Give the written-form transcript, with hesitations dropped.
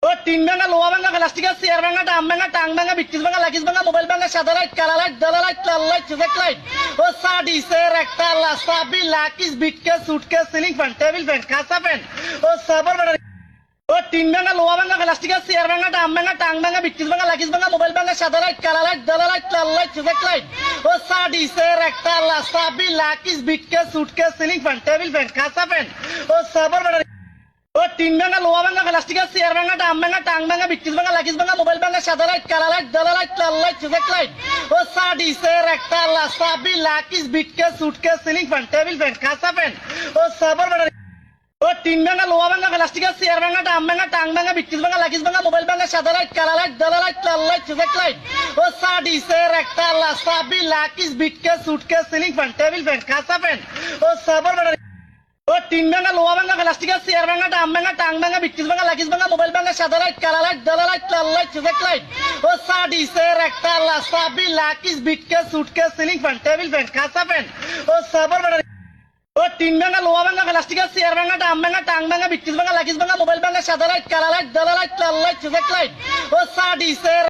ও তিন ভাঙা লোহা ভাঙা প্লাস্টিকের চেয়ার ভাঙা ডাম ভাঙা টাং ভাঙা বিক্রিস ভাঙা লাগিস ভাঙা মোবাইল ভাঙা সাদা লাইট কালা লাইট দলা লাইট লাল লাইট সুজেক লাইট ও সাডিসের একটা লাসাবি লাকিস বিটকে সুটকে সিলিং ফ্যান টেবিল ফ্যান কাঁচা ফ্যান ও সাবর ও তিন ভাঙা লোহা ভাঙা প্লাস্টিকের চেয়ার ভাঙা ডাম ভাঙা টাং ভাঙা বিক্রিস ভাঙা লাগিস ভাঙা মোবাইল ভাঙা সাদা লাইট কালা লাইট দলা লাইট লাল লাইট সুজেক লাইট ও সাডিসের একটা লাসাবি লাকিস বিটকে সুটকে সিলিং ফ্যান টেবিল ফ্যান কাঁচা ফ্যান ও সাবর ও তিন ভাঙা লোহা ভাঙা প্লাস্টিকের চেয়ার ভাঙা ডাম ভাঙা টাং ভাঙা বিক্রিস ভাঙা লাগিস ভাঙা মোবাইল ভাঙা সাদা লাইট কালা লাইট দলা লাইট লাল লাইট সুজেক লাইট ও সাডিসের একটা লাসাবি লাকিস বিটকে সুটকে সিলিং ফ্যান টেবিল ফ্যান কাঁচা ফ্যান ও সাবর ও তিন ভাঙা লোহা ভাঙা প্লাস্টিকের চেয়ার ভাঙা ডাম ভাঙা টাং ভাঙা বিক্রিস ভাঙা লাগিস ভাঙা মোবাইল ভাঙা সাদা লাইট কালা লাইট দলা লাইট লাল লাইট সুজেক লাইট ও সাডিসের একটা লাসাবি লাকিস বিটকে সুটকে সিলিং ফ্যান টেবিল ফ্যান কাঁচা ফ্যান ও সাবর ও তিন ভাঙা লোহা ভাঙা প্লাস্টিকের চেয়ার ভাঙা ডাম ভাঙা টাং ভাঙা বিক্রিস ভাঙা লাগিস ভাঙা মোবাইল ভাঙা সাদা লাইট কালা লাইট দলা লাইট লাল লাইট সুজেক লাইট ও সাডিসের একটা লাসাবি লাকিস বিটকে সুটকে সিলিং ফ্যান টেবিল ফ্যান কাঁচা ফ্যান ও সাবর ও তিন ভাঙা লোহা ভাঙা প্লাস্টিকের চেয়ার ভাঙা ডাম ভাঙা টাং ভাঙা বিক্রিস ভাঙা লাগিস ভাঙা মোবাইল ভাঙা সাদা লাইট কালা লাইট দলা লাইট লাল লাইট সুজেক লাইট ও সাডিসের